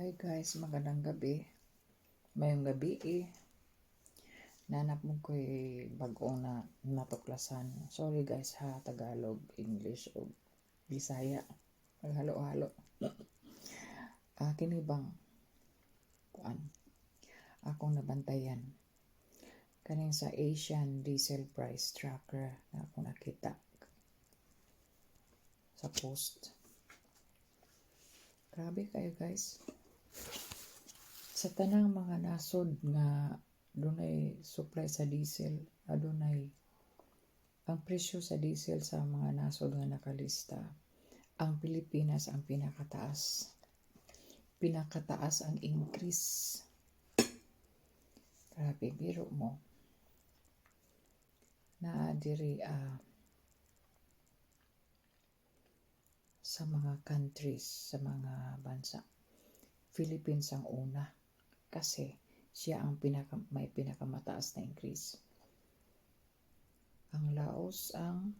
Hi guys, magandang gabi. Mayong gabi nanap mo ko'y bagong na natuklasan. Sorry guys ha, Tagalog, English o Bisaya. Maghalo-halo. Kini bang kuan akong nabantayan kaning sa Asian Diesel Price Tracker na akong nakita sa post. Grabe kayo guys. Sa tanang mga nasod nga dunay supply sa diesel, adunay ang presyo sa diesel sa mga nasod nga nakalista, ang Pilipinas ang pinakataas. Pinakataas ang increase. Grabe, biro mo. Na diri sa mga countries, sa mga bansa, Philippines ang una kasi siya ang may pinakamataas na increase. Ang Laos ang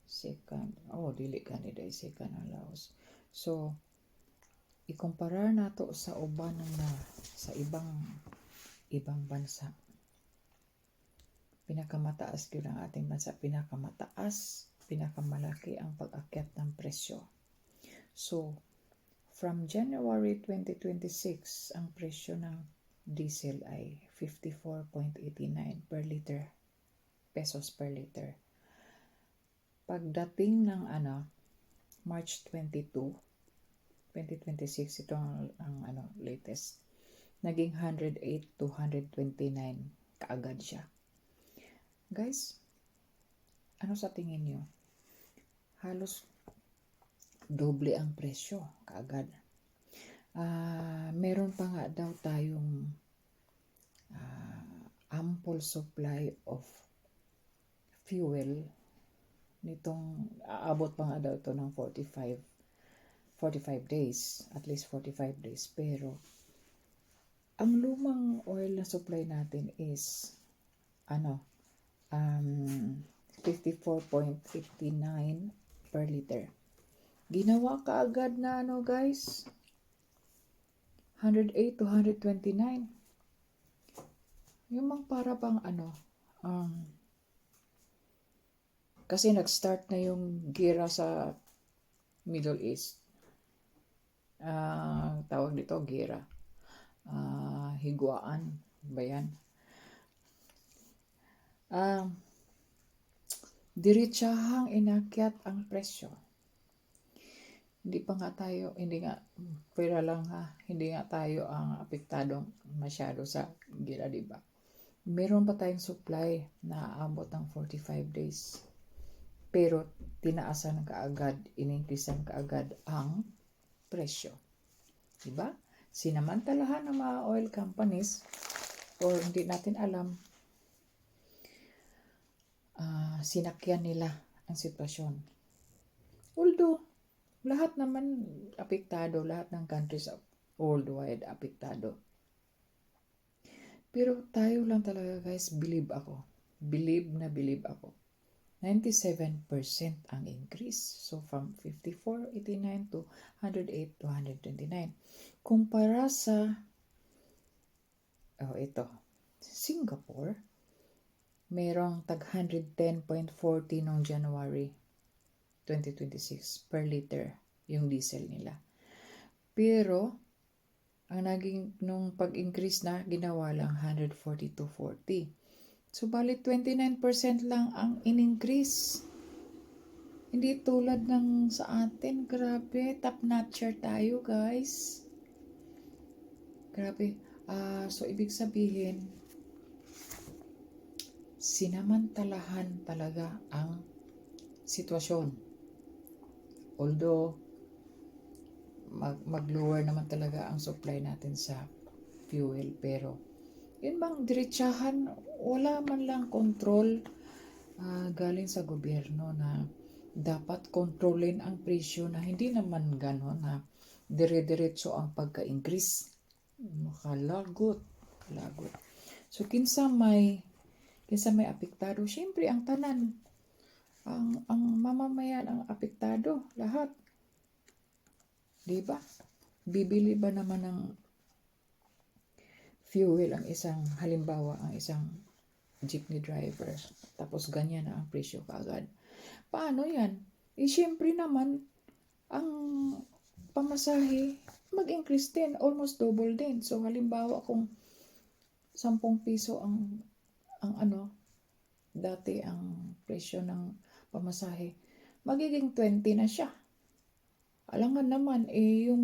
second. Dili kanida second ang Laos. So, ikumpara nato sa uban na sa ibang bansa. Pinakamataas gyud ang ating bansa, pinakamalaki ang pag-akyat ng presyo. So, from January 2026, ang presyo ng diesel ay 54.89 per liter, pesos per liter. Pagdating ng March 22, 2026, ito ang latest, naging 108 to 129 kaagad siya. Guys, ano sa tingin nyo? Halos doble ang presyo kaagad. Meron pa nga daw tayong ample supply of fuel nitong aabot pa nga daw ito ng 45 days, at least 45 days. Pero ang lumang oil na supply natin is 54.59 per liter. Ginawa kaagad na guys, 108 to 129. Yung mang para pang kasi nag-start na yung gera sa Middle East. Tawag dito gera. Higwaan ba yan? Diretsahang inakyat ang presyo. Hindi tayo ang apektado masyado sa gera, diba? Meron pa tayong supply na aabot ng 45 days. Pero tinaasan kaagad, in-increasean kaagad ang presyo. Diba? Sinamantalahan ng mga oil companies, or hindi natin alam, sinakyan nila ang sitwasyon. Although, lahat naman apektado, lahat ng countries worldwide apektado. Pero tayo lang talaga guys, believe ako. 97% ang increase. So, from 54.89 to 108 to 129. Kumpara sa, Singapore, merong tag 110.40 noong January 2026 per liter yung diesel nila. Pero, ang naging nung pag-increase na, ginawa lang 142.40. So, bali 29% lang ang in-increase. Hindi tulad ng sa atin. Grabe, top-notcher tayo, guys. Grabe. So, ibig sabihin, sinamantalahan talaga ang sitwasyon. Although, mag-lower naman talaga ang supply natin sa fuel, pero yun bang diretsahan, wala man lang control galing sa gobyerno na dapat kontrolin ang presyo, na hindi naman gano'n na dire-diretso ang pagka-increase. Makalagot. So kinsa may apektado, syempre ang tanan, ang mamamayan ang apektado, lahat. Diba? bibili ba naman ng fuel ang isang, halimbawa, ang isang jeepney driver, tapos ganyan na ang presyo kaagad? Paano yan? Siyempre naman, ang pamasahe, mag-increase din, almost double din. So, halimbawa, kung 10 piso ang dati ang presyo ng pamasahe, magiging 20 na siya. Alangan naman, yung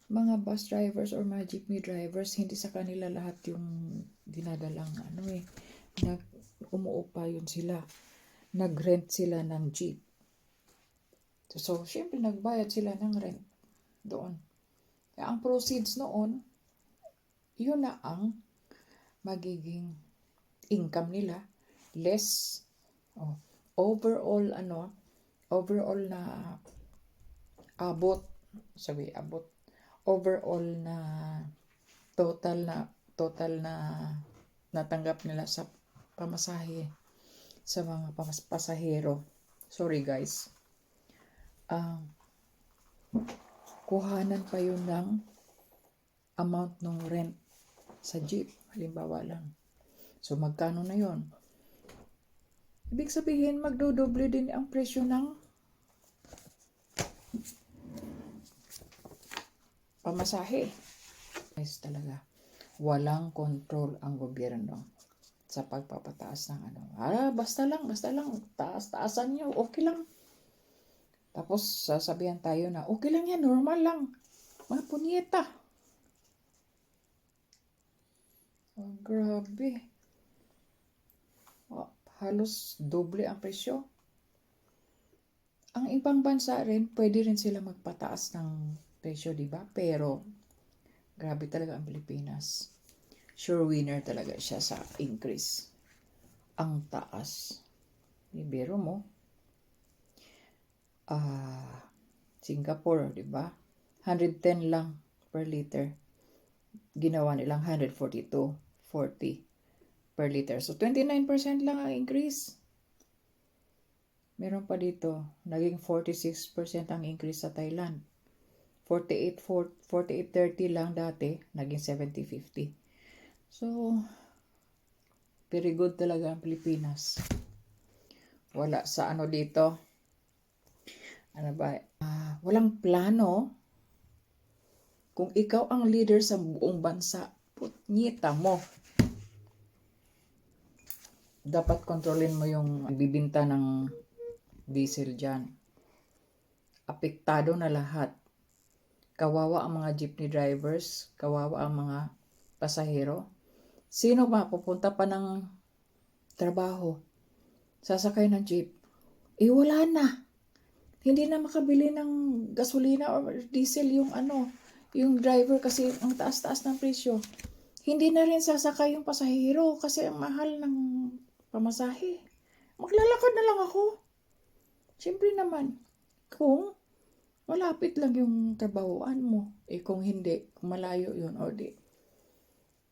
mga bus drivers or mga jeepney drivers, hindi sa kanila lahat yung dinadalang umuupa yun sila. Nag-rent sila ng jeep. So, syempre, nagbayad sila ng rent doon. Kaya ang proceeds noon, yun na ang magiging income nila, less overall na overall na total na natanggap nila sa pamasahe sa mga pasahero. Sorry guys. Kuhanan pa yun ng amount ng rent sa jeep, halimbawa lang. So, magkano na yon? Ibig sabihin, magdodoble din ang presyo ng pamasahe. Guys, talaga, walang control ang gobyerno sa pagpapataas ng basta lang, taas-taasan nyo, okay lang. Tapos, sasabihan tayo na, okay lang yan, normal lang. Mga punyeta. Oh, grabe. Halos doble ang presyo. Ang ibang bansa rin, pwede rin sila magpataas ng presyo, di ba? Pero, grabe talaga ang Pilipinas. Sure winner talaga siya sa increase. Ang taas. Ibero mo. Singapore, di ba? 110 lang per liter. Ginawa nilang 142.40 per liter. So, 29% lang ang increase. Meron pa dito, naging 46% ang increase sa Thailand. 48.30 lang dati, naging 70.50. So, very good talaga ang Pilipinas. Wala sa dito. Walang plano. Kung ikaw ang leader sa buong bansa, putnyita mo. Dapat kontrolin mo yung bibinta ng diesel dyan. Apektado na lahat. Kawawa ang mga jeepney drivers, kawawa ang mga pasahero. Sino mapupunta pa ng trabaho? Sasakay ng jeep. Wala na. Hindi na makabili ng gasolina or diesel yung driver kasi ang taas-taas ng presyo. Hindi na rin sasakay yung pasahero kasi ang mahal ng pamasahe. Maglalakad na lang ako. Siyempre naman, kung malapit lang yung trabahoan mo, kung hindi, kung malayo yun, o di,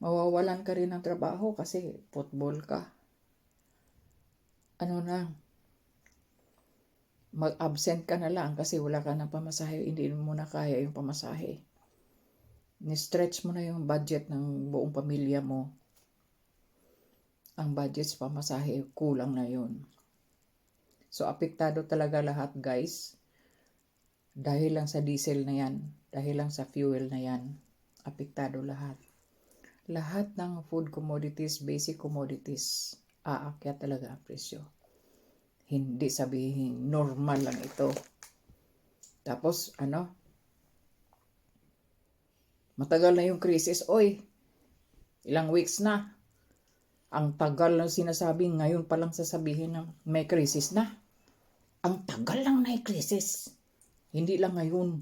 mawawalan ka rin ng trabaho kasi football ka. Mag-absent ka na lang kasi wala ka ng pamasahe, hindi mo na kaya yung pamasahe. Ni-stretch mo na yung budget ng buong pamilya mo. Ang budget sa pamasahe, kulang na yun. So, apektado talaga lahat, guys. Dahil lang sa diesel na yan, dahil lang sa fuel na yan, apektado lahat. Lahat ng food commodities, basic commodities, aakyat talaga ang presyo. Hindi sabihin normal lang ito. Tapos, matagal na yung crisis. Ilang weeks na. Ang tagal lang sinasabi, ngayon pa lang sasabihin na may crisis na. Ang tagal lang na yung crisis. Hindi lang ngayon.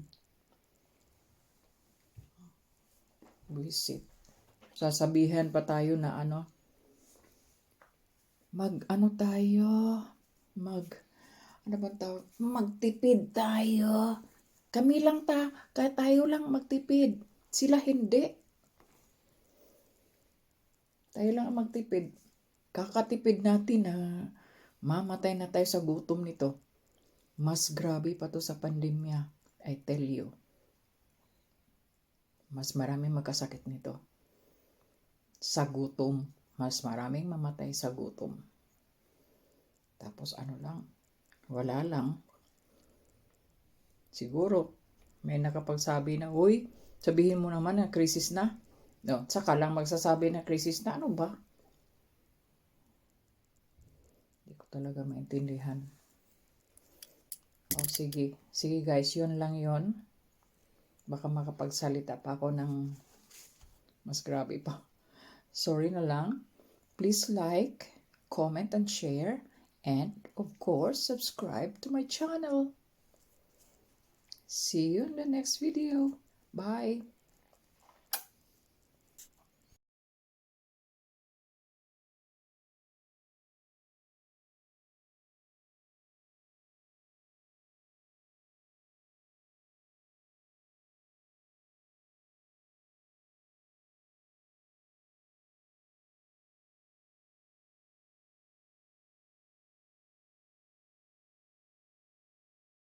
Buisit. Sasabihan pa tayo na magtipid tayo. Kami lang tayo lang magtipid. Sila hindi. Tayo lang ang magtipid. Kakatipid natin na mamatay na tayo sa gutom nito. Mas grabe pa to sa pandemya. I tell you. mas maraming magkasakit nito. Sa gutom, mas maraming mamatay sa gutom. Tapos ano lang, wala lang. Siguro, may nakapagsabi na, "Uy, sabihin mo naman na krisis na." No, saka lang magsasabi na krisis na, ano ba? Hindi ko talaga maintindihan. Sige. Sige guys, yun lang yun. Baka makapagsalita pa ako ng mas grabe pa. Sorry na lang. Please like, comment, and share. And, of course, subscribe to my channel. See you in the next video. Bye.